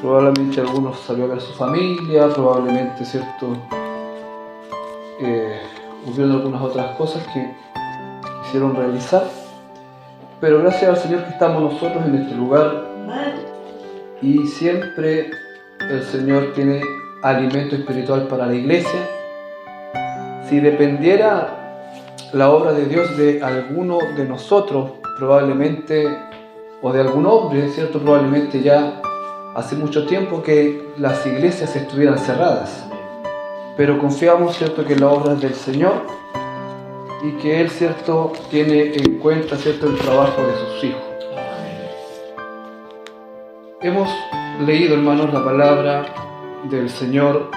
Probablemente algunos salió a ver a su familia, probablemente, ¿cierto? Hubieron algunas otras cosas que quisieron realizar, pero gracias al Señor que estamos nosotros en este lugar, y siempre el Señor tiene alimento espiritual para la iglesia. Si dependiera la obra de Dios de alguno de nosotros, probablemente, o de algún hombre, ¿cierto? Probablemente ya hace mucho tiempo que las iglesias estuvieran cerradas. Pero confiamos, ¿cierto?, que la obra es del Señor y que Él, ¿cierto?, tiene en cuenta, ¿cierto?, el trabajo de sus hijos. Hemos leído, hermanos, la palabra del Señor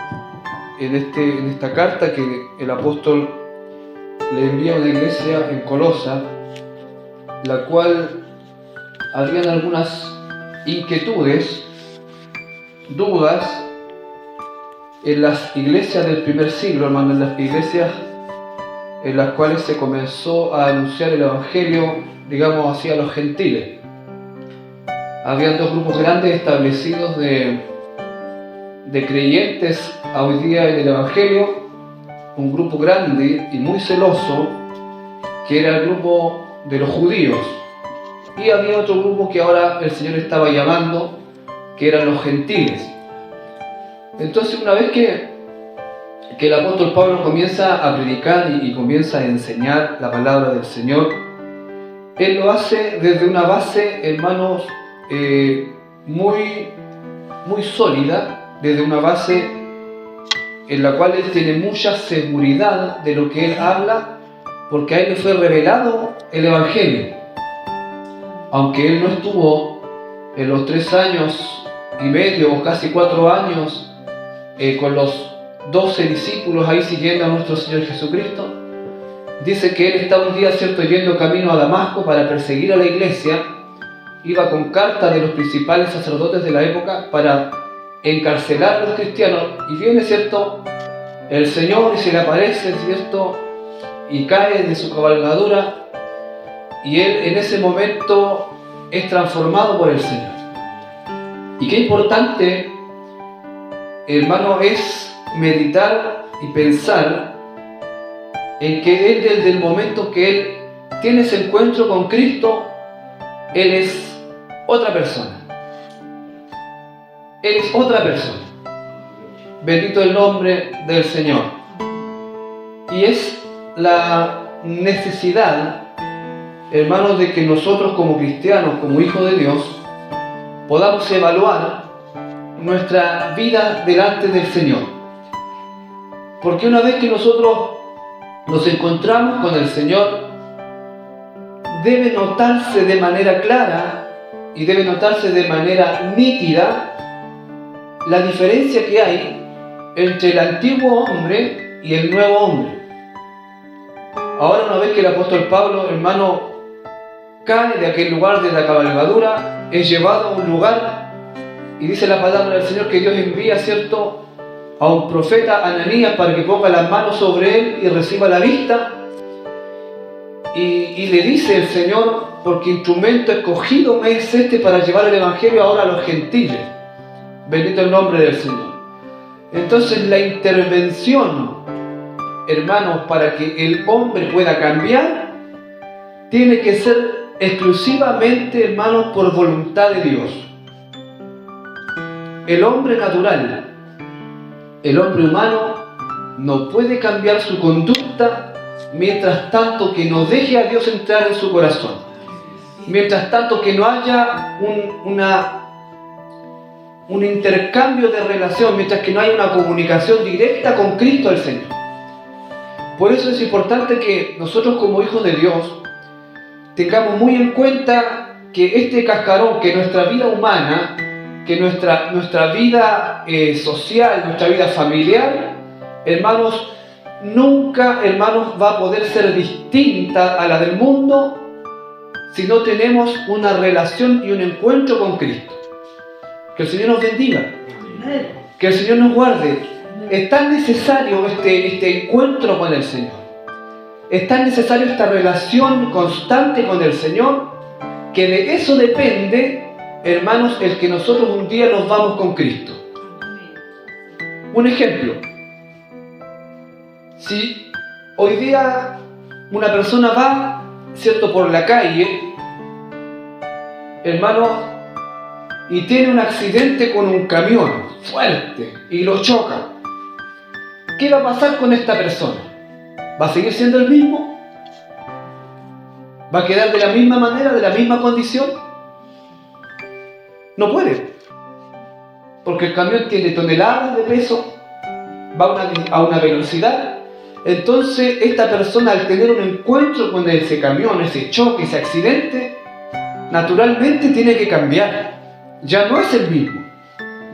en esta carta que el apóstol le envía a una iglesia en Colosa, la cual habían algunas inquietudes, dudas en las iglesias del primer siglo, hermano, en las iglesias en las cuales se comenzó a anunciar el evangelio, digamos, hacia los gentiles. Habían dos grupos grandes establecidos de creyentes hoy día en el evangelio, un grupo grande y muy celoso que era el grupo de los judíos, y había otro grupo que ahora el Señor estaba llamando, que eran los gentiles. Entonces, una vez que el apóstol Pablo comienza a predicar y comienza a enseñar la palabra del Señor, él lo hace desde una base, hermanos, muy sólida, desde una base en la cual él tiene mucha seguridad de lo que él habla, porque a él le fue revelado el evangelio. Aunque él no estuvo en los 3 años y medio o casi 4 años con los 12 discípulos ahí siguiendo a nuestro Señor Jesucristo, dice que él estaba un día, ¿cierto?, yendo camino a Damasco para perseguir a la iglesia. Iba con cartas de los principales sacerdotes de la época para encarcelar a los cristianos, y viene, ¿cierto?, el Señor y se le aparece, ¿cierto?, y cae de su cabalgadura, y él en ese momento es transformado por el Señor. Y qué importante, hermano, es meditar y pensar en que él, desde el momento que él tiene ese encuentro con Cristo, él es otra persona. Él es otra persona. Bendito el nombre del Señor. Y es la necesidad, hermanos, de que nosotros como cristianos, como hijos de Dios, podamos evaluar nuestra vida delante del Señor. Porque una vez que nosotros nos encontramos con el Señor, debe notarse de manera clara y debe notarse de manera nítida la diferencia que hay entre el antiguo hombre y el nuevo hombre. Ahora, una vez que el apóstol Pablo, hermano, cae de aquel lugar de la cabalgadura, es llevado a un lugar, y dice la palabra del Señor que Dios envía, ¿cierto?, a un profeta, Ananías, para que ponga las manos sobre él y reciba la vista. Y le dice el Señor: porque instrumento escogido me es este para llevar el evangelio ahora a los gentiles. Bendito el nombre del Señor. Entonces, la intervención, hermanos, para que el hombre pueda cambiar, tiene que ser exclusivamente, hermanos, por voluntad de Dios. El hombre natural, el hombre humano, no puede cambiar su conducta mientras tanto que no deje a Dios entrar en su corazón, mientras tanto que no haya un intercambio de relación, mientras que no haya una comunicación directa con Cristo el Señor. Por eso es importante que nosotros, como hijos de Dios, tengamos muy en cuenta que este cascarón, que nuestra vida humana, que nuestra vida social, nuestra vida familiar, hermanos, nunca, hermanos, va a poder ser distinta a la del mundo si no tenemos una relación y un encuentro con Cristo. Que el Señor nos bendiga, que el Señor nos guarde. Es tan necesario este encuentro con el Señor, es tan necesario esta relación constante con el Señor, que de eso depende, hermanos, el que nosotros un día nos vamos con Cristo. Un ejemplo. Si hoy día una persona va, ¿cierto?, por la calle, hermanos, y tiene un accidente con un camión fuerte y lo choca, ¿qué va a pasar con esta persona? ¿Va a seguir siendo el mismo? ¿Va a quedar de la misma manera, de la misma condición? No puede, porque el camión tiene toneladas de peso, va a una velocidad. Entonces esta persona, al tener un encuentro con ese camión, ese choque, ese accidente, naturalmente tiene que cambiar. Ya no es el mismo.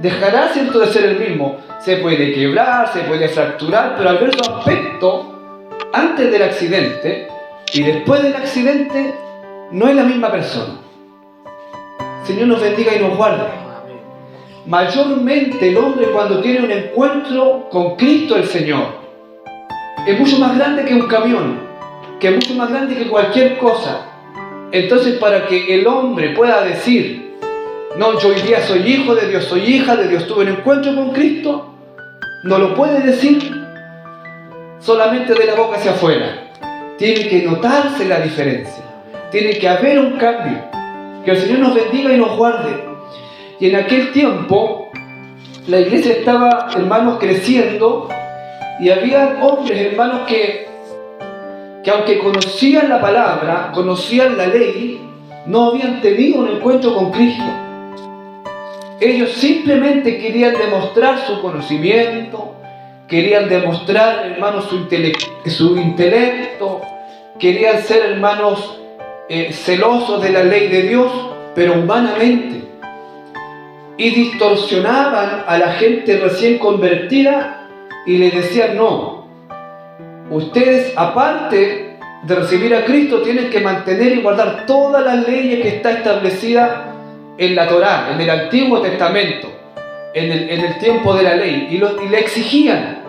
Dejará, ¿cierto?, de ser el mismo. Se puede quebrar, se puede fracturar, pero al ver su aspecto antes del accidente y después del accidente, no es la misma persona. Señor nos bendiga y nos guarde. Mayormente el hombre, cuando tiene un encuentro con Cristo el Señor, es mucho más grande que un camión, que es mucho más grande que cualquier cosa. Entonces, para que el hombre pueda decir: no, yo hoy día soy hijo de Dios, soy hija de Dios, tuve un encuentro con Cristo, no lo puede decir solamente de la boca hacia afuera. Tiene que notarse la diferencia, tiene que haber un cambio. Que el Señor nos bendiga y nos guarde. Y en aquel tiempo la iglesia estaba, hermanos, creciendo, y había hombres, hermanos, que aunque conocían la palabra, conocían la ley, no habían tenido un encuentro con Cristo. Ellos simplemente querían demostrar su conocimiento, querían demostrar, hermanos, su intelecto, querían ser, hermanos, celosos de la ley de Dios, pero humanamente. Y distorsionaban a la gente recién convertida y les decían: no, ustedes, aparte de recibir a Cristo, tienen que mantener y guardar todas las leyes que está establecida en la Torá, en el Antiguo Testamento, en el tiempo de la ley. Y le exigían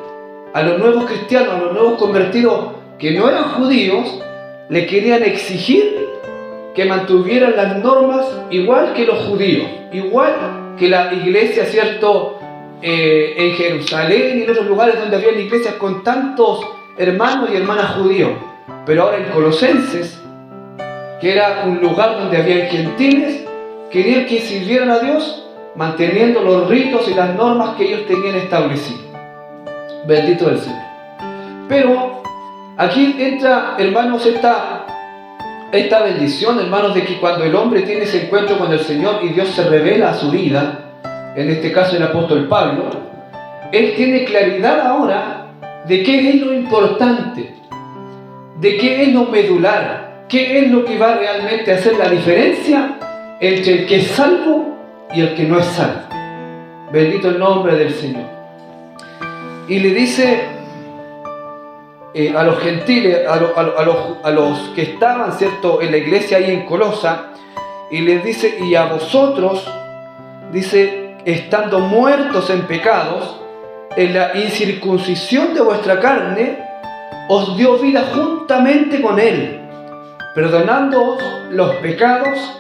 a los nuevos cristianos, a los nuevos convertidos que no eran judíos, le querían exigir que mantuvieran las normas igual que los judíos, igual que la iglesia, ¿cierto?, en Jerusalén y en otros lugares donde había iglesias con tantos hermanos y hermanas judíos. Pero ahora en Colosenses, que era un lugar donde había gentiles, querían que sirvieran a Dios manteniendo los ritos y las normas que ellos tenían establecidos. Bendito el Señor. Pero aquí entra, hermanos, esta bendición, hermanos, de que cuando el hombre tiene ese encuentro con el Señor y Dios se revela a su vida, en este caso el apóstol Pablo, él tiene claridad ahora de qué es lo importante, de qué es lo medular, qué es lo que va realmente a hacer la diferencia entre el que es salvo y el que no es salvo. Bendito el nombre del Señor. Y le dice a los gentiles, a los que estaban, ¿cierto?, en la iglesia ahí en Colosa, y les dice: y a vosotros, dice, estando muertos en pecados, en la incircuncisión de vuestra carne, os dio vida juntamente con Él, perdonándoos los pecados,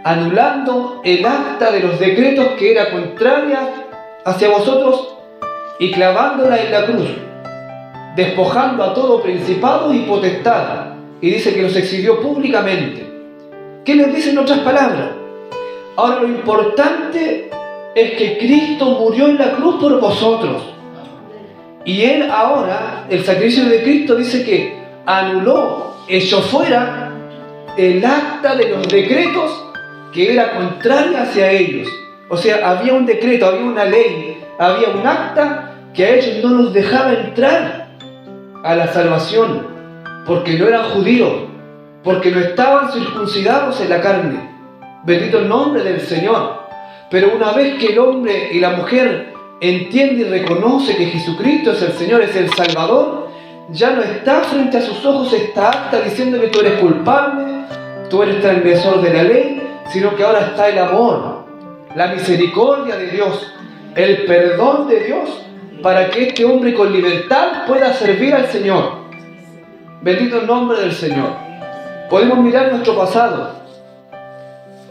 anulando el acta de los decretos que era contraria hacia vosotros, y clavándola en la cruz, despojando a todo principado y potestad. Y dice que los exhibió públicamente. ¿Qué les dice en otras palabras? Ahora, lo importante es que Cristo murió en la cruz por vosotros. Y Él ahora, el sacrificio de Cristo, dice que anuló, echó fuera el acta de los decretos que era contraria hacia ellos. O sea, había un decreto, había una ley, había un acta que a ellos no los dejaba entrar a la salvación, porque no eran judíos, porque no estaban circuncidados en la carne. Bendito el nombre del Señor. Pero una vez que el hombre y la mujer entiende y reconoce que Jesucristo es el Señor, es el Salvador, ya no está frente a sus ojos esta acta diciendo que tú eres culpable, tú eres transgresor de la ley, sino que ahora está el amor, la misericordia de Dios, el perdón de Dios, para que este hombre con libertad pueda servir al Señor. Bendito el nombre del Señor. Podemos mirar nuestro pasado.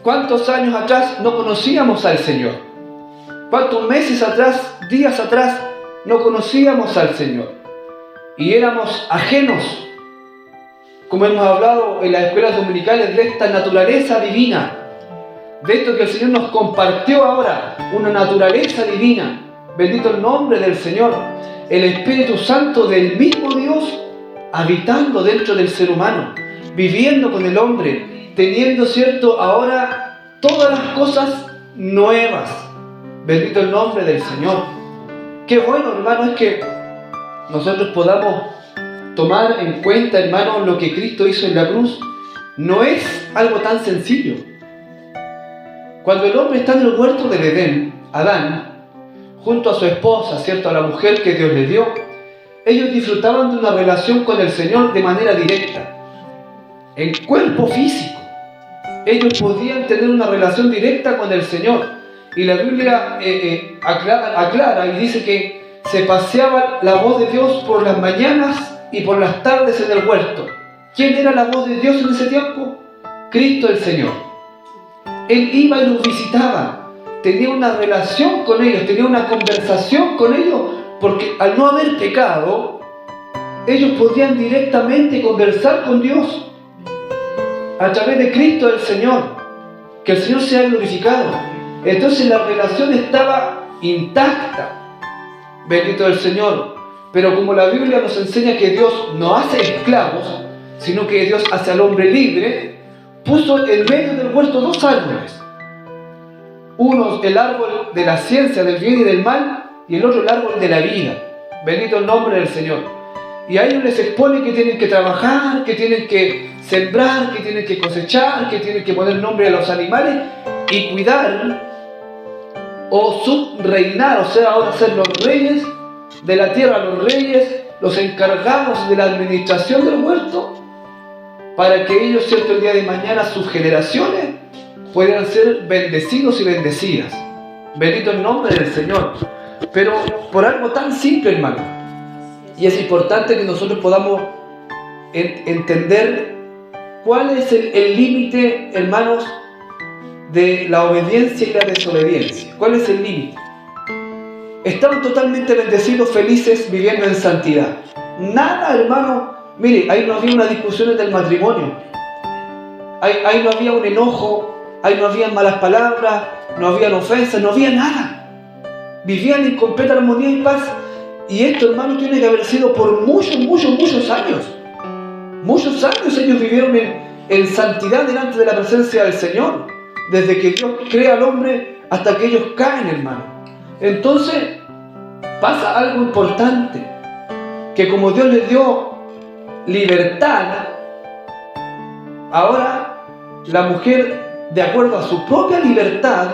¿Cuántos años atrás no conocíamos al Señor? ¿Cuántos meses atrás, días atrás, no conocíamos al Señor? Y éramos ajenos, como hemos hablado en las escuelas dominicales, de esta naturaleza divina, de esto que el Señor nos compartió ahora, una naturaleza divina. Bendito el nombre del Señor, el Espíritu Santo del mismo Dios habitando dentro del ser humano, viviendo con el hombre, teniendo, ¿cierto?, ahora todas las cosas nuevas. Bendito el nombre del Señor. Qué bueno, hermano, es que nosotros podamos tomar en cuenta, hermano, lo que Cristo hizo en la cruz. No es algo tan sencillo. Cuando el hombre está en el huerto del Edén, Adán, junto a su esposa, ¿cierto?, a la mujer que Dios le dio, ellos disfrutaban de una relación con el Señor de manera directa, en cuerpo físico. Ellos podían tener una relación directa con el Señor. Y la Biblia aclara y dice que se paseaba la voz de Dios por las mañanas y por las tardes en el huerto. ¿Quién era la voz de Dios en ese tiempo? Cristo el Señor. Él iba y los visitaba, tenía una relación con ellos, tenía una conversación con ellos, porque al no haber pecado, ellos podían directamente conversar con Dios a través de Cristo el Señor. Que el Señor sea glorificado. Entonces la relación estaba intacta. Bendito el Señor. Pero como la Biblia nos enseña que Dios no hace esclavos, sino que Dios hace al hombre libre, puso en medio del huerto dos árboles. Uno, el árbol de la ciencia del bien y del mal, y el otro, el árbol de la vida. Bendito el nombre del Señor. Y a ellos les expone que tienen que trabajar, que tienen que sembrar, que tienen que cosechar, que tienen que poner nombre a los animales y cuidar o subreinar, o sea, ahora ser los reyes de la tierra, los reyes, los encargados de la administración del huerto, para que ellos, cierto, el día de mañana, sus generaciones puedan ser bendecidos y bendecidas. Bendito el nombre del Señor. Pero por algo tan simple, hermano, y es importante que nosotros podamos entender cuál es el límite, hermanos, de la obediencia y la desobediencia. ¿Cuál es el límite? Estaban totalmente bendecidos, felices, viviendo en santidad. Nada, hermano. Mire, ahí no había una discusión del matrimonio. Ahí no había un enojo. Ahí no había malas palabras. No había ofensas. No había nada. Vivían en completa armonía y paz. Y esto, hermano, tiene que haber sido por muchos años. Muchos años ellos vivieron en santidad delante de la presencia del Señor. Desde que Dios crea al hombre hasta que ellos caen, hermano. Entonces, pasa algo importante. Que como Dios les dio libertad, ahora la mujer, de acuerdo a su propia libertad,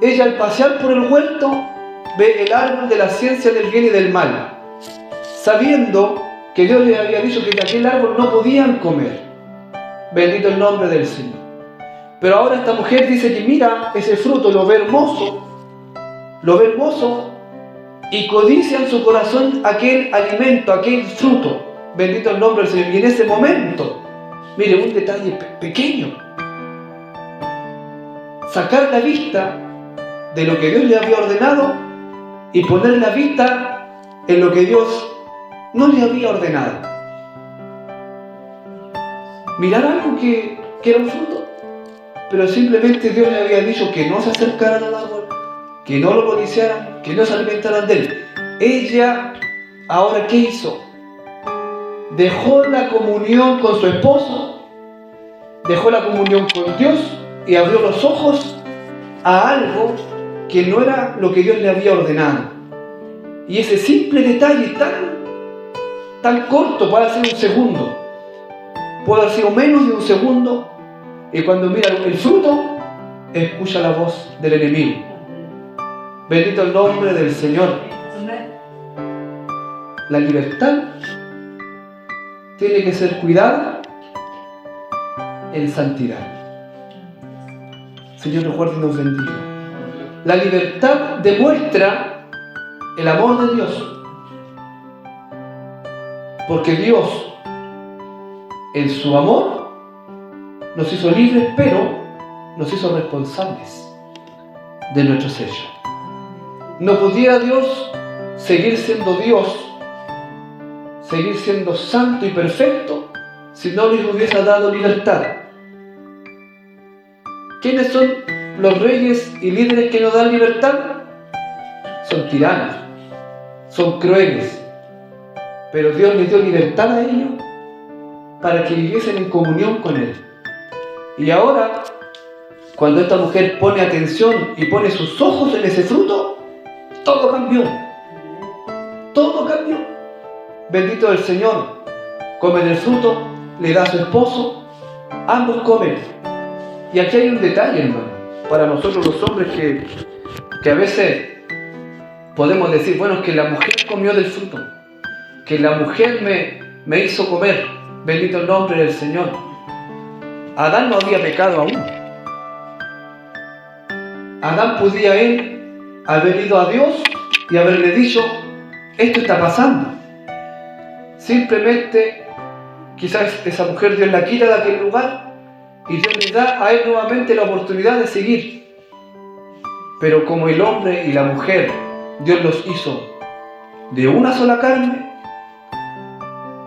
ella al pasear por el huerto ve el árbol de la ciencia del bien y del mal, sabiendo que Dios les había dicho que de aquel árbol no podían comer. Bendito el nombre del Señor. Pero ahora esta mujer dice que mira ese fruto, lo ve hermoso, y codicia en su corazón aquel alimento, aquel fruto. Bendito el nombre del Señor. Y en ese momento, mire, un detalle pequeño, sacar la vista de lo que Dios le había ordenado y poner la vista en lo que Dios no le había ordenado. Mirar algo que era un fruto, pero simplemente Dios le había dicho que no se acercaran al árbol, que no lo codiciaran, que no se alimentaran de él. Ella, ahora, ¿qué hizo? Dejó la comunión con su esposo, dejó la comunión con Dios y abrió los ojos a algo que no era lo que Dios le había ordenado. Y ese simple detalle tan corto, puede ser un segundo, puede haber sido menos de un segundo, y cuando mira el fruto, escucha la voz del enemigo. Bendito el nombre del Señor. La libertad tiene que ser cuidada en santidad. Señor, nos guarde y nos bendiga. La libertad demuestra el amor de Dios. Porque Dios, en su amor, nos hizo libres, pero nos hizo responsables de nuestros hechos. No pudiera Dios seguir siendo Dios, seguir siendo santo y perfecto, si no les hubiese dado libertad. ¿Quiénes son los reyes y líderes que nos dan libertad? Son tiranos, son crueles, pero Dios les dio libertad a ellos para que viviesen en comunión con Él. Y ahora, cuando esta mujer pone atención y pone sus ojos en ese fruto, todo cambió. Todo cambió. Bendito el Señor. Come del fruto, le da a su esposo, ambos comen. Y aquí hay un detalle, hermano, para nosotros los hombres que a veces podemos decir, bueno, es que la mujer comió del fruto, que la mujer me hizo comer. Bendito el nombre del Señor. Adán no había pecado aún. Adán podía haber ido a Dios y haberle dicho, esto está pasando. Simplemente, quizás esa mujer Dios la quita de aquel lugar y Dios le da a él nuevamente la oportunidad de seguir. Pero como el hombre y la mujer, Dios los hizo de una sola carne,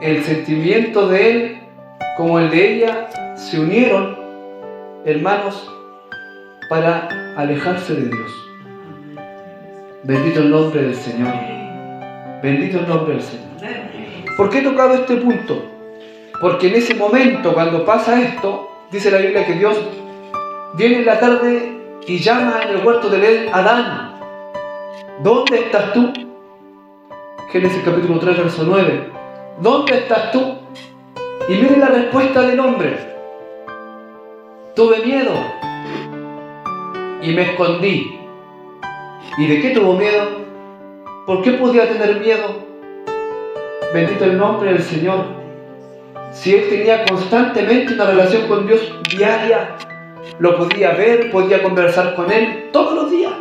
el sentimiento de él como el de ella se unieron, hermanos, para alejarse de Dios. Bendito el nombre del Señor. Bendito el nombre del Señor. ¿Por qué he tocado este punto? Porque en ese momento, cuando pasa esto, dice la Biblia que Dios viene en la tarde y llama en el huerto de Edén a Adán. ¿Dónde estás tú? Génesis capítulo 3, verso 9. ¿Dónde estás tú? Y mire la respuesta del hombre. Tuve miedo y me escondí. ¿Y de qué tuvo miedo? ¿Por qué podía tener miedo? Bendito el nombre del Señor. Si él tenía constantemente una relación con Dios diaria, lo podía ver, podía conversar con Él todos los días.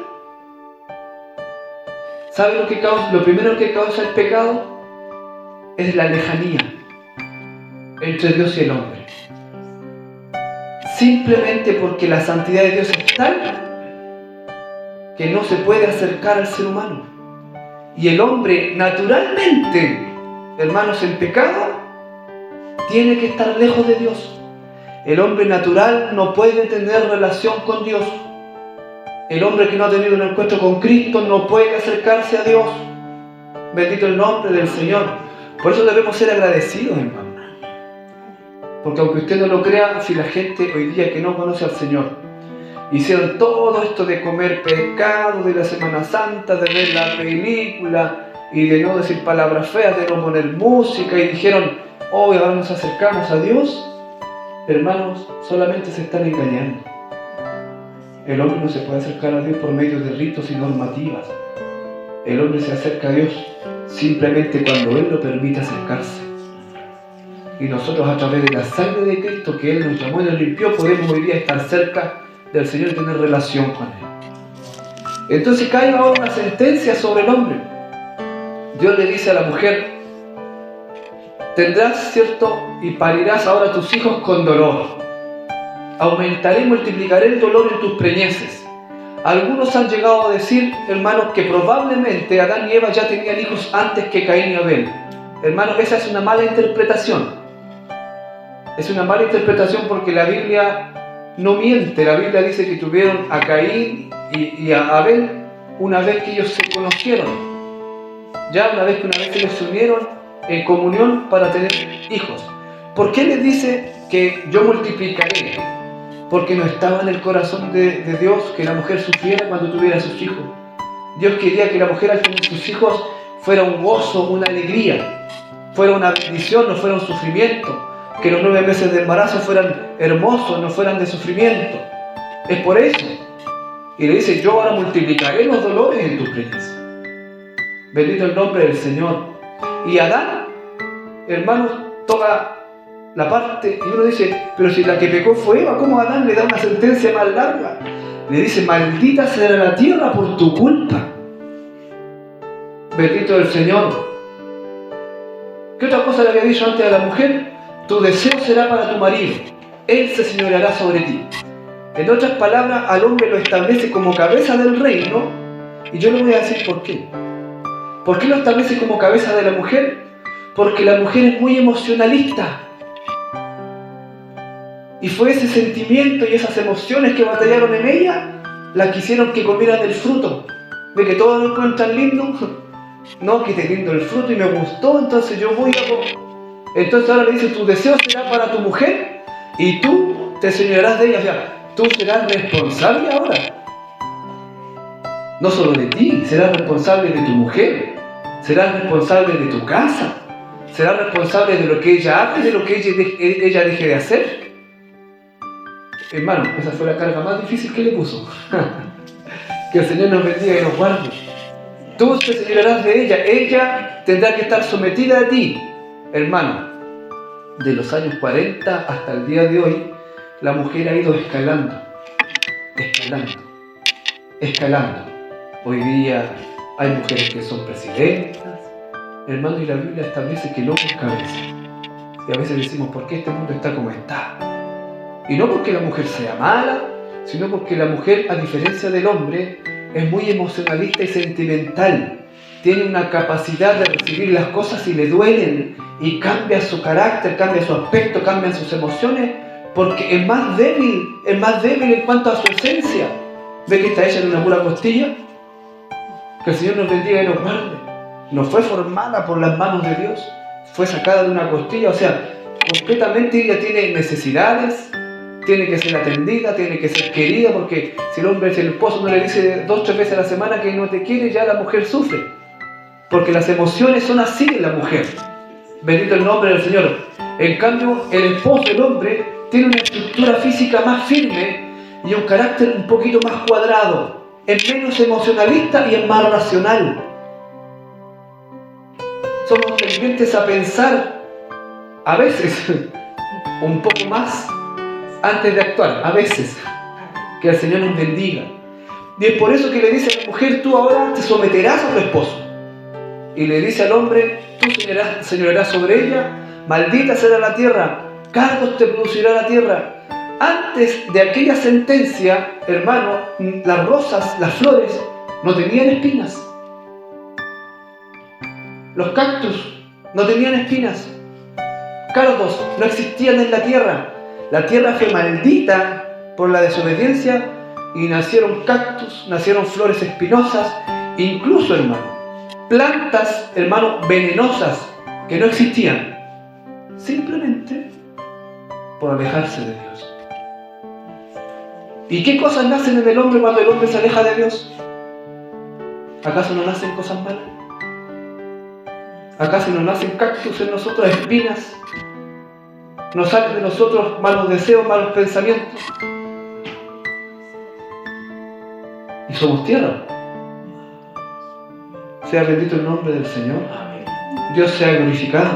¿Sabe lo que causa? Lo primero que causa el pecado es la lejanía entre Dios y el hombre. Simplemente porque la santidad de Dios es tal que no se puede acercar al ser humano. Y el hombre naturalmente, hermanos, en pecado, tiene que estar lejos de Dios. El hombre natural no puede tener relación con Dios. El hombre que no ha tenido un encuentro con Cristo no puede acercarse a Dios. Bendito el nombre del Señor. Por eso debemos ser agradecidos, hermano. Porque aunque usted no lo crea, si la gente hoy día que no conoce al Señor hicieron todo esto de comer pescado, de la Semana Santa, de ver la película y de no decir palabras feas, de no poner música, y dijeron, hoy ahora nos acercamos a Dios, hermanos, solamente se están engañando. El hombre no se puede acercar a Dios por medio de ritos y normativas. El hombre se acerca a Dios simplemente cuando Él lo permite acercarse. Y nosotros, a través de la sangre de Cristo que Él nos llamó y nos limpió, podemos hoy día estar cerca del Señor y tener relación con Él. Entonces cae ahora una sentencia sobre el hombre. Dios le dice a la mujer, tendrás, ¿cierto? Y parirás ahora tus hijos con dolor. Aumentaré y multiplicaré el dolor en tus preñeces. Algunos han llegado a decir, hermanos, que probablemente Adán y Eva ya tenían hijos antes que Caín y Abel. Hermanos, esa es una mala interpretación. Es una mala interpretación porque la Biblia no miente. La Biblia dice que tuvieron a Caín y a Abel una vez que ellos se conocieron. Ya una vez que ellos se unieron en comunión para tener hijos. ¿Por qué les dice que yo multiplicaré? Porque no estaba en el corazón de Dios que la mujer sufriera cuando tuviera sus hijos. Dios quería que la mujer al tener sus hijos fuera un gozo, una alegría, fuera una bendición, no fuera un sufrimiento. Que los 9 meses de embarazo fueran hermosos, no fueran de sufrimiento. Es por eso. Y le dice, yo ahora multiplicaré los dolores en tus preñeces. Bendito el nombre del Señor. Y Adán, hermanos, toda la parte, y uno dice, pero si la que pecó fue Eva, ¿cómo Adán le da una sentencia más larga? Le dice, maldita será la tierra por tu culpa. Bendito el Señor. ¿Qué otra cosa le había dicho antes a la mujer? Tu deseo será para tu marido, él se señoreará sobre ti. En otras palabras, al hombre lo establece como cabeza del reino, y yo le voy a decir por qué. ¿Por qué lo establece como cabeza de la mujer? Porque la mujer es muy emocionalista. Y fue ese sentimiento y esas emociones que batallaron en ella, las que hicieron que comieran el fruto. De que todos lo encuentran lindo. No, que te lindo el fruto y me gustó, entonces yo voy a comer. Entonces ahora le dice, tu deseo será para tu mujer y tú te señorarás de ella. O sea, tú serás responsable ahora. No solo de ti, serás responsable de tu mujer, serás responsable de tu casa, serás responsable de lo que ella hace y de lo que ella deje de hacer. Hermano, esa fue la carga más difícil que le puso. Que el Señor nos bendiga y nos guarde. Tú te señorarás de ella tendrá que estar sometida a ti. Hermano, de los años 40 hasta el día de hoy, la mujer ha ido escalando. Hoy día hay mujeres que son presidentas, hermano, y la Biblia establece que el hombre es cabeza. Y a veces decimos, ¿por qué este mundo está como está? Y no porque la mujer sea mala, sino porque la mujer, a diferencia del hombre, es muy emocionalista y sentimental. Tiene una capacidad de recibir las cosas y le duelen, y cambia su carácter, cambia su aspecto, cambian sus emociones, porque es más débil en cuanto a su esencia. ¿Ve que está hecha de una pura costilla? Que el Señor nos bendiga y nos guarde. No fue formada por las manos de Dios, fue sacada de una costilla. O sea, completamente ella tiene necesidades, tiene que ser atendida, tiene que ser querida, porque si el esposo no le dice 2 o 3 veces a la semana que no te quiere, ya la mujer sufre. Porque las emociones son así en la mujer. Bendito el nombre del Señor. En cambio, el esposo, el hombre, tiene una estructura física más firme y un carácter un poquito más cuadrado. Es menos emocionalista y es más racional. Somos tendientes a pensar, a veces, un poco más antes de actuar, a veces. Que el Señor nos bendiga. Y es por eso que le dice a la mujer, tú ahora te someterás a tu esposo. Y le dice al hombre, tú señorarás sobre ella, maldita será la tierra, cargos te producirá la tierra. Antes de aquella sentencia, hermano, las rosas, las flores, no tenían espinas. Los cactus no tenían espinas. Cardos no existían en la tierra. La tierra fue maldita por la desobediencia y nacieron cactus, nacieron flores espinosas, incluso, hermano, plantas, hermano, venenosas que no existían, simplemente por alejarse de Dios. ¿Y qué cosas nacen en el hombre cuando el hombre se aleja de Dios? ¿Acaso no nacen cosas malas? ¿Acaso no nacen cactus en nosotros, espinas? ¿No salen de nosotros malos deseos, malos pensamientos? Y somos tierra. Sea bendito el nombre del Señor. Dios sea glorificado.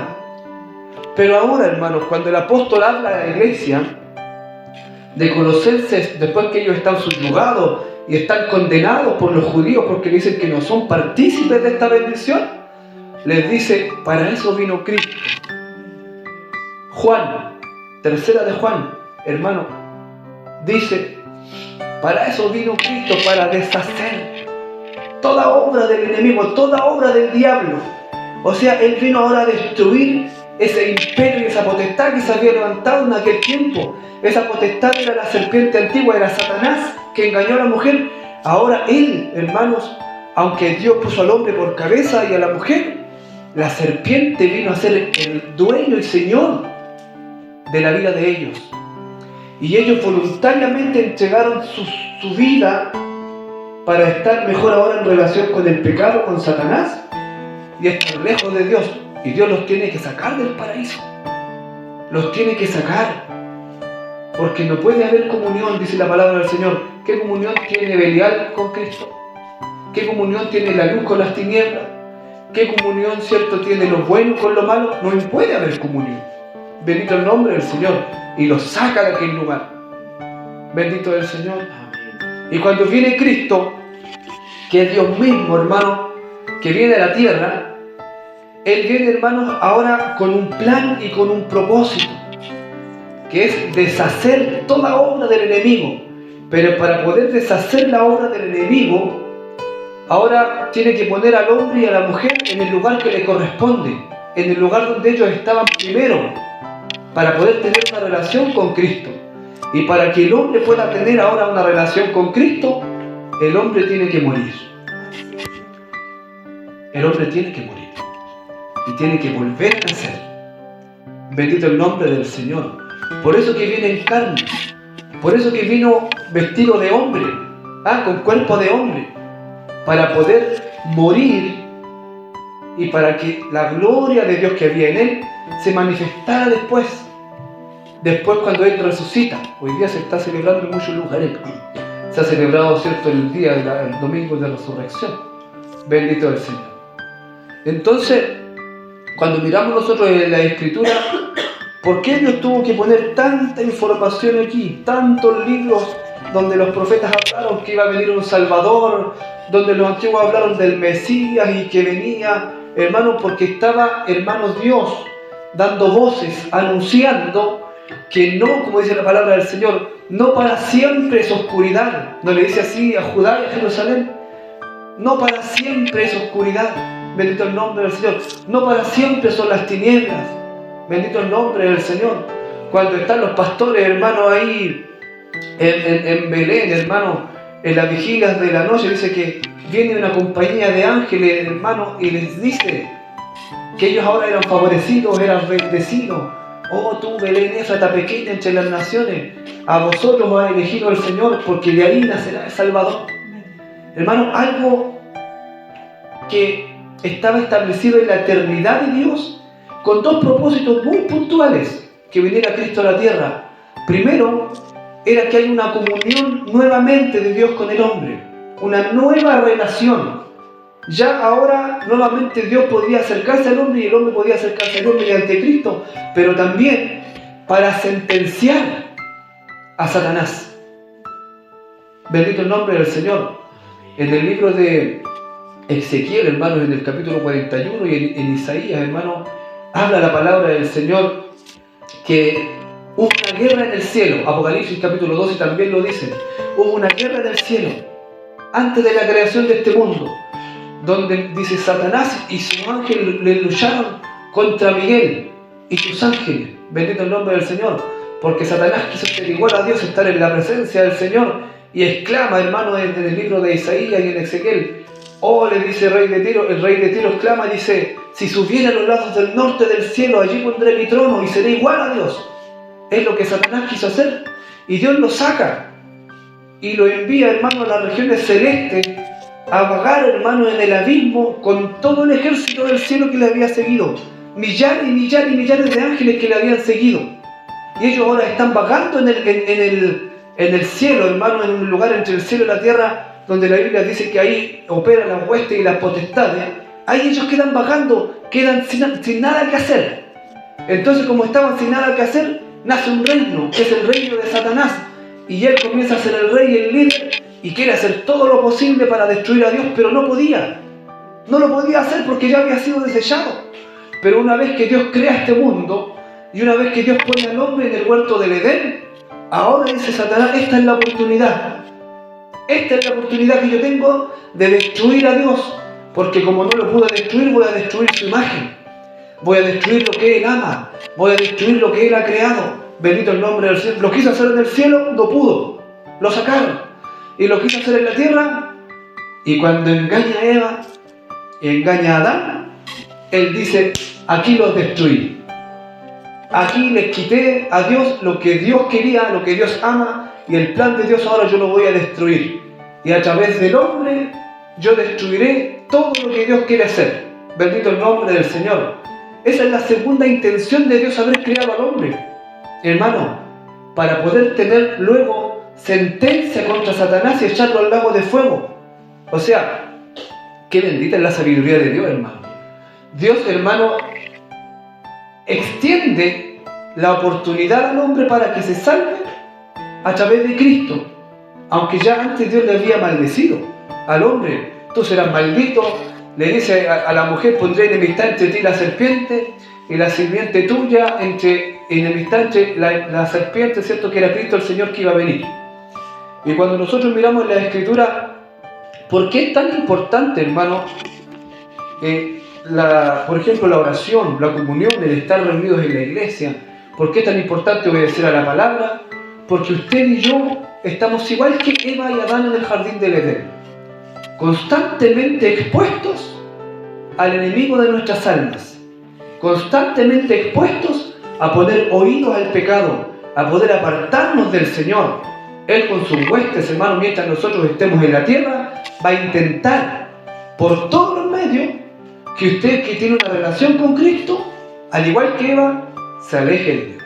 Pero ahora, hermanos, cuando el apóstol habla a la iglesia de Colosenses, después que ellos están subyugados y están condenados por los judíos porque dicen que no son partícipes de esta bendición, les dice, para eso vino Cristo. Juan, 3 de Juan, hermano, dice, para eso vino Cristo, para deshacer toda obra del enemigo, toda obra del diablo. O sea, Él vino ahora a destruir ese imperio y esa potestad que se había levantado en aquel tiempo. Esa potestad era la serpiente antigua, era Satanás, que engañó a la mujer. Ahora Él, hermanos, aunque Dios puso al hombre por cabeza y a la mujer, la serpiente vino a ser el dueño y señor de la vida de ellos. Y ellos voluntariamente entregaron su vida para estar mejor ahora en relación con el pecado, con Satanás, y estar lejos de Dios. Y Dios los tiene que sacar del paraíso. Los tiene que sacar. Porque no puede haber comunión, dice la palabra del Señor. ¿Qué comunión tiene Belial con Cristo? ¿Qué comunión tiene la luz con las tinieblas? ¿Qué comunión, cierto, tiene lo bueno con lo malo? No puede haber comunión. Bendito el nombre del Señor. Y los saca de aquel lugar. Bendito el Señor. Amén. Y cuando viene Cristo, que es Dios mismo, hermano, que viene a la tierra, Él viene, hermanos, ahora con un plan y con un propósito, que es deshacer toda obra del enemigo. Pero para poder deshacer la obra del enemigo, ahora tiene que poner al hombre y a la mujer en el lugar que le corresponde, en el lugar donde ellos estaban primero, para poder tener una relación con Cristo. Y para que el hombre pueda tener ahora una relación con Cristo, el hombre tiene que morir. El hombre tiene que morir. Y tiene que volver a nacer. Bendito el nombre del Señor. Por eso que viene en carne. Por eso que vino vestido de hombre, con cuerpo de hombre, para poder morir y para que la gloria de Dios que había en él se manifestara después. Después cuando él resucita. Hoy día se está celebrando en muchos lugares. Se ha celebrado, ¿cierto?, el día, el domingo de resurrección. Bendito el Señor. Entonces, cuando miramos nosotros en la Escritura, ¿por qué Dios tuvo que poner tanta información aquí? Tantos libros donde los profetas hablaron que iba a venir un Salvador, donde los antiguos hablaron del Mesías y que venía, hermanos, porque estaba, hermanos, Dios dando voces, anunciando que no, como dice la palabra del Señor, no para siempre es oscuridad. No le dice así a Judá y a Jerusalén. No para siempre es oscuridad. Bendito el nombre del Señor. No para siempre son las tinieblas. Bendito el nombre del Señor. Cuando están los pastores, hermanos, ahí en Belén, hermanos, en las vigilias de la noche, dice que viene una compañía de ángeles, hermanos, y les dice que ellos ahora eran favorecidos, eran bendecidos. Oh, tú, Belén, Éfrata pequeña entre las naciones, a vosotros os ha elegido el Señor, porque de ahí nacerá el Salvador. Hermano, algo que estaba establecido en la eternidad de Dios, con dos propósitos muy puntuales: que viniera Cristo a la tierra. Primero, era que hay una comunión nuevamente de Dios con el hombre, una nueva relación. Ya ahora nuevamente Dios podía acercarse al hombre y el hombre podía acercarse al hombre mediante Cristo, pero también para sentenciar a Satanás. Bendito el nombre del Señor. En el libro de Ezequiel, hermanos, en el capítulo 41 y en Isaías, hermanos, habla la palabra del Señor que hubo una guerra en el cielo. Apocalipsis capítulo 12 también lo dice. Hubo una guerra en el cielo antes de la creación de este mundo, donde dice Satanás y su ángel le lucharon contra Miguel y sus ángeles. Bendito el nombre del Señor, porque Satanás quiso ser igual a Dios, estar en la presencia del Señor, y exclama, hermano, en el libro de Isaías y en Ezequiel, oh, le dice el rey de Tiro exclama, dice, si subiera a los lados del norte del cielo, allí pondré mi trono y seré igual a Dios. Es lo que Satanás quiso hacer, y Dios lo saca y lo envía, hermano, a las regiones celestes, a vagar, hermano, en el abismo con todo el ejército del cielo que le había seguido, millares y millares y millares de ángeles que le habían seguido, y ellos ahora están vagando en el cielo, hermano, en un lugar entre el cielo y la tierra, donde la Biblia dice que ahí operan las huestes y las potestades. Ahí ellos quedan vagando, quedan sin nada que hacer. Entonces, como estaban sin nada que hacer, nace un reino, que es el reino de Satanás, y él comienza a ser el rey y el líder, y quiere hacer todo lo posible para destruir a Dios, pero no podía. No lo podía hacer porque ya había sido desechado. Pero una vez que Dios crea este mundo, y una vez que Dios pone al hombre en el huerto del Edén, ahora dice Satanás, esta es la oportunidad. Esta es la oportunidad que yo tengo de destruir a Dios, porque como no lo pude destruir, voy a destruir su imagen. Voy a destruir lo que Él ama. Voy a destruir lo que Él ha creado. Bendito el nombre del Señor. Lo quiso hacer en el cielo, no pudo. Lo sacaron. Y lo quiso hacer en la tierra. Y cuando engaña a Eva, engaña a Adán, Él dice, aquí los destruí. Aquí les quité a Dios lo que Dios quería, lo que Dios ama, y el plan de Dios ahora yo lo voy a destruir. Y a través del hombre yo destruiré todo lo que Dios quiere hacer. Bendito el nombre del Señor. Esa es la segunda intención de Dios, haber creado al hombre, hermano, para poder tener luego sentencia contra Satanás y echarlo al lago de fuego. O sea, qué bendita es la sabiduría de Dios, hermano. Dios, hermano, extiende la oportunidad al hombre para que se salve a través de Cristo, aunque ya antes Dios le había maldecido al hombre. Tú serás maldito. Le dice a la mujer, pondré enemistad entre ti y la serpiente, y la sirviente tuya enemistad entre la serpiente, ¿cierto? Que era Cristo el Señor que iba a venir. Y cuando nosotros miramos en la Escritura, ¿por qué es tan importante, hermano, por ejemplo, la oración, la comunión, el estar reunidos en la iglesia? ¿Por qué es tan importante obedecer a la palabra? Porque usted y yo estamos igual que Eva y Adán en el jardín del Edén, constantemente expuestos al enemigo de nuestras almas, constantemente expuestos a poner oídos al pecado, a poder apartarnos del Señor. Él con sus huestes, hermano, mientras nosotros estemos en la tierra, va a intentar por todos los medios que usted, que tiene una relación con Cristo, al igual que Eva, se aleje de Dios.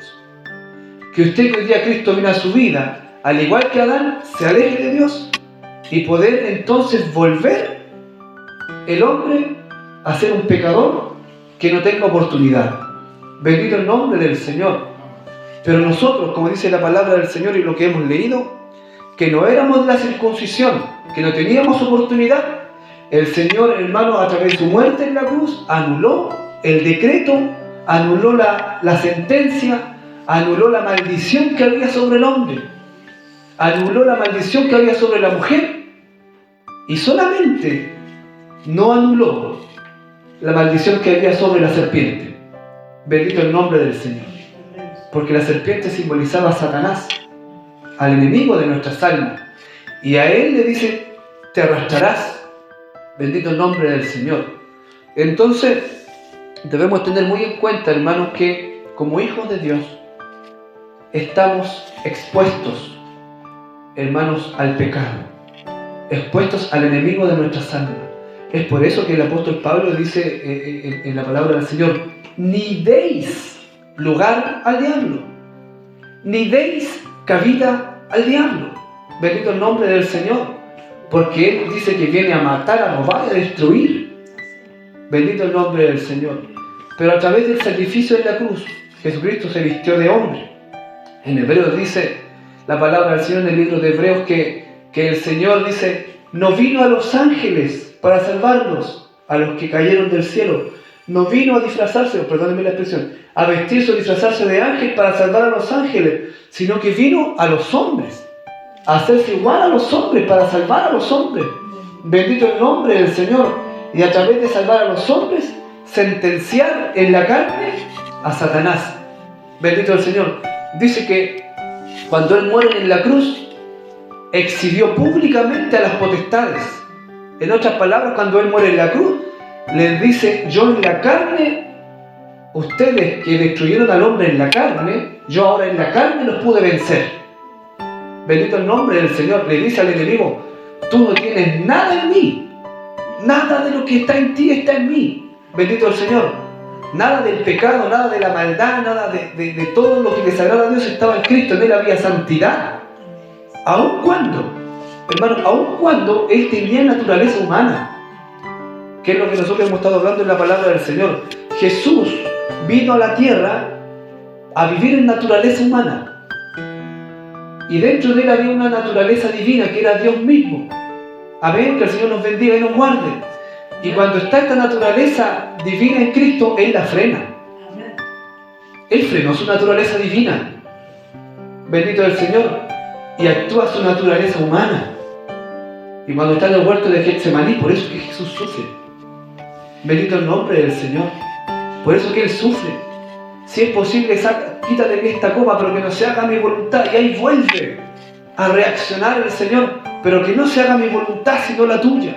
Que usted, que hoy día Cristo vino a su vida, al igual que Adán, se aleje de Dios y poder entonces volver el hombre a ser un pecador que no tenga oportunidad. Bendito el nombre del Señor. Pero nosotros, como dice la palabra del Señor y lo que hemos leído, que no éramos de la circuncisión, que no teníamos oportunidad, el Señor, hermano, a través de su muerte en la cruz, anuló el decreto, anuló la sentencia, anuló la maldición que había sobre el hombre, anuló la maldición que había sobre la mujer, y solamente no anuló la maldición que había sobre la serpiente. Bendito el nombre del Señor. Porque la serpiente simbolizaba a Satanás, al enemigo de nuestras almas. Y a él le dice, te arrastrarás. Bendito el nombre del Señor. Entonces, debemos tener muy en cuenta, hermanos, que como hijos de Dios, estamos expuestos, hermanos, al pecado, expuestos al enemigo de nuestras almas. Es por eso que el apóstol Pablo dice en la palabra del Señor, ni deis lugar al diablo, ni deis cabida al diablo. Bendito el nombre del Señor, porque Él dice que viene a matar, a robar, a destruir. Bendito el nombre del Señor. Pero a través del sacrificio en la cruz, Jesucristo se vistió de hombre. En Hebreos dice la palabra del Señor en el libro de Hebreos que el Señor dice, no vino a los ángeles para salvarlos, a los que cayeron del cielo. No vino a disfrazarse, perdónenme la expresión, a vestirse o disfrazarse de ángel para salvar a los ángeles, sino que vino a los hombres, a hacerse igual a los hombres, para salvar a los hombres. Bendito el nombre del Señor. Y a través de salvar a los hombres, sentenciar en la carne a Satanás. Bendito el Señor. Dice que cuando Él muere en la cruz, exhibió públicamente a las potestades. En otras palabras, cuando Él muere en la cruz, les dice, yo en la carne, ustedes que destruyeron al hombre en la carne, yo ahora en la carne los pude vencer. Bendito el nombre del Señor. Le dice al enemigo, tú no tienes nada en mí, nada de lo que está en ti está en mí. Bendito el Señor. Nada del pecado, nada de la maldad, nada de todo lo que desagrada a Dios estaba en Cristo. En Él había santidad. Aun cuando, hermano, aun cuando Él tenía naturaleza humana, que es lo que nosotros hemos estado hablando en la palabra del Señor. Jesús vino a la tierra a vivir en naturaleza humana. Y dentro de Él había una naturaleza divina que era Dios mismo. Amén, que el Señor nos bendiga y nos guarde. Y cuando está esta naturaleza divina en Cristo, Él la frena. Él frenó su naturaleza divina. Bendito el Señor. Y actúa su naturaleza humana. Y cuando está en el huerto de Getsemaní, por eso que Jesús sufre. Bendito el nombre del Señor. Por eso que Él sufre. Si es posible, quítate de mí esta copa, pero que no se haga mi voluntad. Y ahí vuelve a reaccionar el Señor. Pero que no se haga mi voluntad, sino la tuya.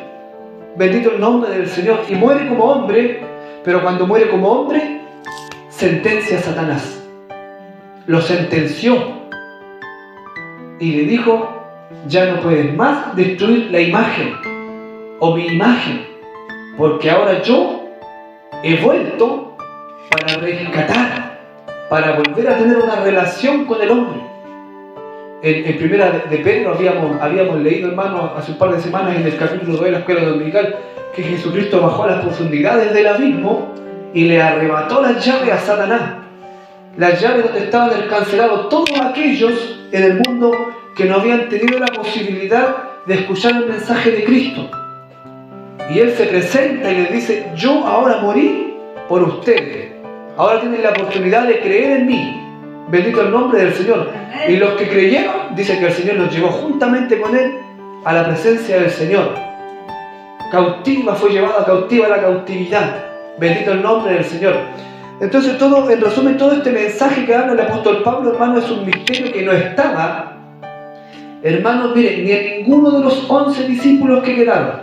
Bendito el nombre del Señor. Y muere como hombre, pero cuando muere como hombre, sentencia a Satanás. Lo sentenció. Y le dijo, ya no puedes más destruir la imagen, o mi imagen, porque ahora yo he vuelto para rescatar, para volver a tener una relación con el hombre. En primera de Pedro habíamos leído, hermano, hace un par de semanas en el capítulo 2 de la escuela dominical, que Jesucristo bajó a las profundidades del abismo y le arrebató las llaves a Satanás. Las llaves donde estaban encarcelados todos aquellos en el mundo que no habían tenido la posibilidad de escuchar el mensaje de Cristo. Y Él se presenta y les dice, yo ahora morí por ustedes. Ahora tienen la oportunidad de creer en mí. Bendito el nombre del Señor. Y los que creyeron, dice que el Señor los llevó juntamente con Él a la presencia del Señor. Cautiva, fue llevada cautiva a la cautividad. Bendito el nombre del Señor. Entonces, en resumen, todo este mensaje que habla el apóstol Pablo, hermano, es un misterio que no estaba, hermanos, miren, ni en ninguno de los 11 discípulos que quedaron,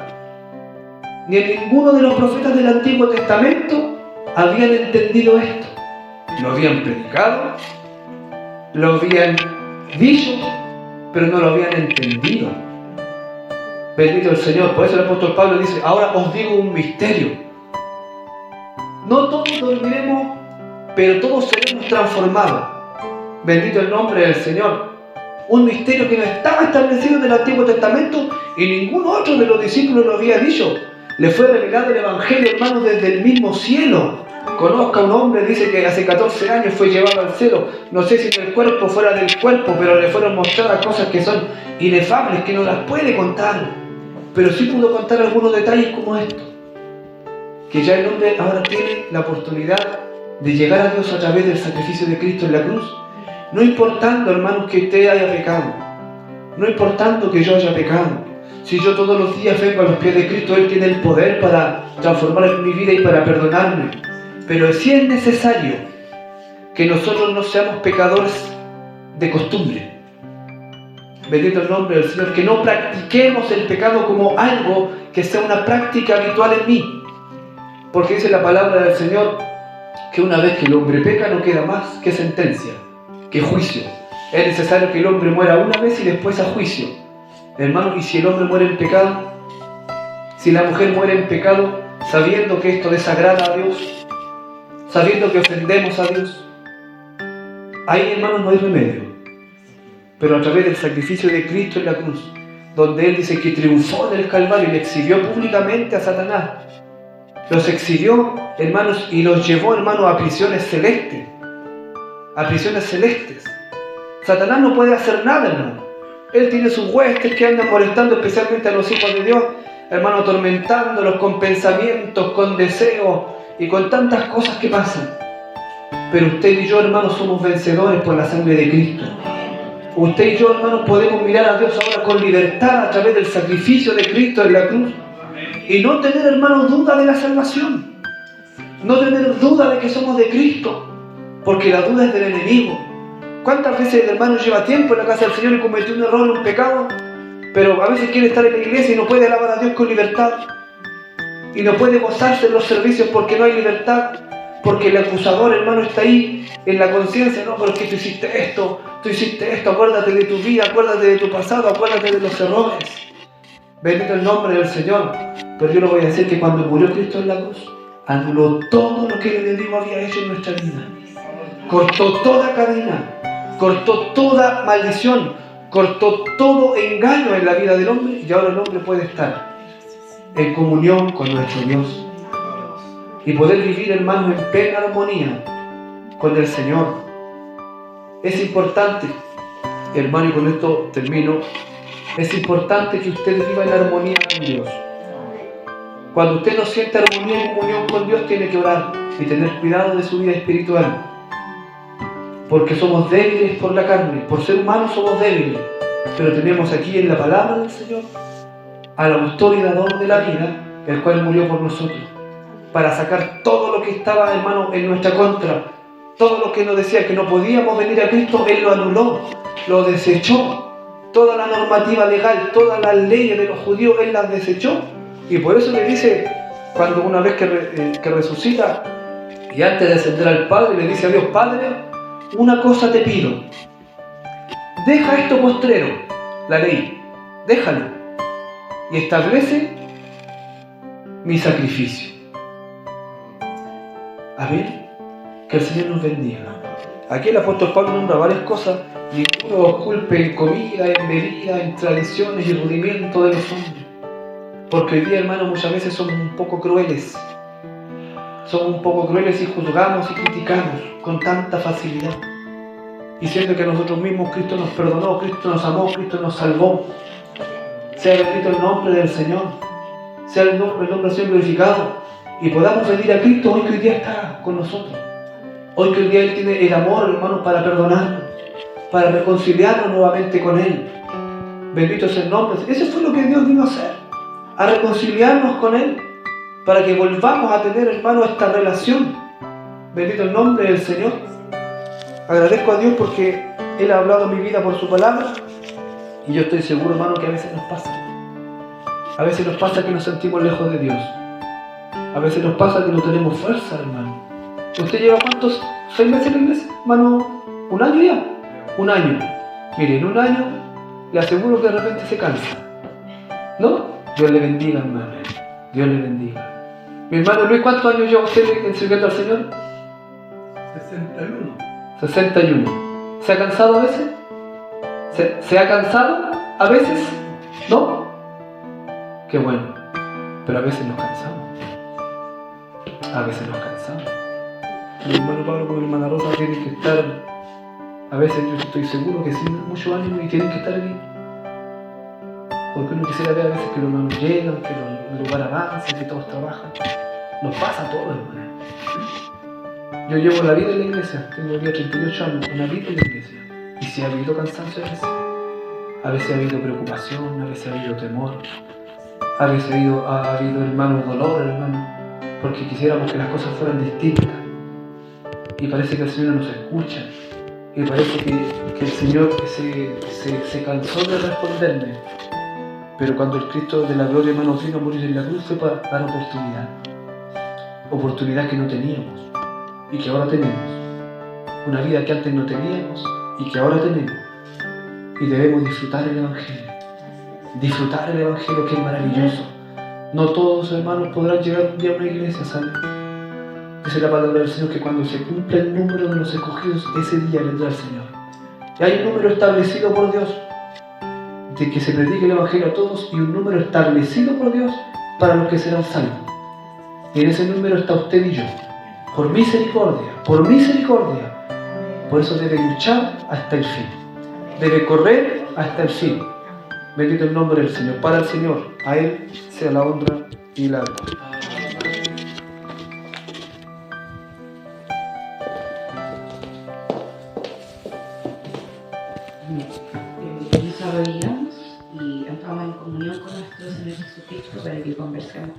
ni en ninguno de los profetas del Antiguo Testamento habían entendido esto. Lo habían predicado, lo habían dicho, pero no lo habían entendido. Bendito el Señor. Por eso el apóstol Pablo dice: ahora os digo un misterio. No todos dormiremos, pero todos seremos transformados. Bendito el nombre del Señor. Un misterio que no estaba establecido en el Antiguo Testamento y ningún otro de los discípulos lo había dicho. Le fue revelado el Evangelio, hermanos, desde el mismo cielo. Conozca a un hombre, dice que hace 14 años fue llevado al cielo. No sé si en el cuerpo, fuera del cuerpo, pero le fueron mostradas cosas que son inefables, que no las puede contar. Pero sí pudo contar algunos detalles como estos. Que ya el hombre ahora tiene la oportunidad de llegar a Dios a través del sacrificio de Cristo en la cruz. No importando, hermanos, que usted haya pecado. No importando que yo haya pecado. Si yo todos los días vengo a los pies de Cristo, Él tiene el poder para transformar mi vida y para perdonarme. Pero sí es necesario que nosotros no seamos pecadores de costumbre. Bendito el nombre del Señor. Que no practiquemos el pecado como algo que sea una práctica habitual en mí. Porque dice la palabra del Señor que una vez que el hombre peca no queda más que sentencia, que juicio. Es necesario que el hombre muera una vez y después a juicio. Hermano, y si el hombre muere en pecado, si la mujer muere en pecado, sabiendo que esto desagrada a Dios, sabiendo que ofendemos a Dios, ahí, hermanos, no hay remedio. Pero a través del sacrificio de Cristo en la cruz, donde Él dice que triunfó en el Calvario y le exhibió públicamente a Satanás, los exhibió, hermanos, y los llevó, hermanos, a prisiones celestes. A prisiones celestes. Satanás no puede hacer nada, hermano. Él tiene sus huestes que andan molestando especialmente a los hijos de Dios, hermano, atormentándolos con pensamientos, con deseos y con tantas cosas que pasan. Pero usted y yo, hermanos, somos vencedores por la sangre de Cristo. Usted y yo, hermanos, podemos mirar a Dios ahora con libertad a través del sacrificio de Cristo en la cruz. Y no tener, hermanos, duda de la salvación. No tener duda de que somos de Cristo. Porque la duda es del enemigo. ¿Cuántas veces el hermano lleva tiempo en la casa del Señor y cometió un error, un pecado? Pero a veces quiere estar en la iglesia y no puede alabar a Dios con libertad. Y no puede gozarse en los servicios porque no hay libertad. Porque el acusador, hermano, está ahí en la conciencia. No, porque tú hiciste esto, acuérdate de tu vida, acuérdate de tu pasado, acuérdate de los errores. Bendito el nombre del Señor. Pero yo le voy a decir que cuando murió Cristo en la cruz, anuló todo lo que el enemigo había hecho en nuestra vida. Cortó toda cadena, cortó toda maldición, cortó todo engaño en la vida del hombre, y ahora el hombre puede estar en comunión con nuestro Dios y poder vivir, hermano, en plena armonía con el Señor. Es importante, hermano, y con esto termino, es importante que usted viva en armonía con Dios. Cuando usted no siente armonía y comunión con Dios, tiene que orar y tener cuidado de su vida espiritual. Porque somos débiles por la carne, por ser humanos somos débiles. Pero tenemos aquí en la palabra del Señor al autor y dador de la vida, el cual murió por nosotros, para sacar todo lo que estaba, hermano, en nuestra contra. Todo lo que nos decía que no podíamos venir a Cristo, Él lo anuló, lo desechó. Toda la normativa legal, todas las leyes de los judíos, Él las desechó. Y por eso le dice, cuando una vez que resucita, y antes de ascender al Padre, le dice a Dios: Padre, una cosa te pido, deja esto postrero, la ley, déjalo, y establece mi sacrificio. Amén. Que el Señor nos bendiga. Aquí el apóstol Pablo nombra varias cosas. Ninguno os culpe en comida, en bebida, en tradiciones y rudimientos de los hombres. Porque hoy día, hermano, muchas veces somos un poco crueles. Somos un poco crueles y juzgamos y criticamos con tanta facilidad. Y siendo que nosotros mismos Cristo nos perdonó, Cristo nos amó, Cristo nos salvó. Sea bendito el nombre del Señor. Sea el nombre del Señor glorificado. Y podamos venir a Cristo hoy que hoy día está con nosotros. Hoy que el día Él tiene el amor, hermanos, para perdonarnos, para reconciliarnos nuevamente con Él. Bendito es el nombre. Eso fue lo que Dios vino a hacer, a reconciliarnos con Él, para que volvamos a tener, hermanos, esta relación. Bendito el nombre del Señor. Agradezco a Dios porque Él ha hablado en mi vida por su palabra, y yo estoy seguro, hermano, que a veces nos pasa. A veces nos pasa que nos sentimos lejos de Dios. A veces nos pasa que no tenemos fuerza, hermano. ¿Usted lleva cuántos? 6 meses en la iglesia, hermano? ¿1 año ya? 1 año. Mire, en 1 año le aseguro que de repente se cansa. ¿No? Dios le bendiga, hermano. Dios le bendiga. Mi hermano Luis, ¿cuántos años lleva usted en sirviendo al Señor? 61. 61. ¿Se ha cansado a veces? ¿Se ha cansado a veces? ¿No? Qué bueno. Pero a veces nos cansamos. A veces nos cansamos. Mi hermano Pablo con mi hermana Rosa tienen que estar, a veces yo estoy seguro que sin mucho ánimo, y tienen que estar aquí. Porque uno quisiera ver a veces que los hermanos llegan, que el lugar avanza, que todos trabajan. Nos pasa a todos, hermano. Yo llevo la vida en la iglesia, tengo ya 38 años, una vida en la iglesia. Y si ha habido cansancio a veces ha habido preocupación, a veces ha habido temor, a veces ha habido hermano, dolor, hermano, porque quisiéramos que las cosas fueran distintas. Y parece que el Señor no nos escucha. Y parece que el Señor se cansó de responderme. Pero cuando el Cristo de la gloria, hermano, vino a morir en la cruz, fue para dar oportunidad. Oportunidad que no teníamos y que ahora tenemos. Una vida que antes no teníamos y que ahora tenemos. Y debemos disfrutar el Evangelio. Disfrutar el Evangelio, que es maravilloso. No todos, hermanos, podrán llegar un día a una iglesia, ¿saben? Dice la palabra del Señor que cuando se cumple el número de los escogidos, ese día vendrá el Señor. Y hay un número establecido por Dios, de que se predique el Evangelio a todos, y un número establecido por Dios para los que serán salvos. Y en ese número está usted y yo. Por misericordia, por misericordia. Por eso debe luchar hasta el fin. Debe correr hasta el fin. Bendito el nombre del Señor. Para el Señor, a Él sea la honra y la gloria. Nos arrodillamos y entramos en comunión con nuestro Señor Jesucristo para que conversemos.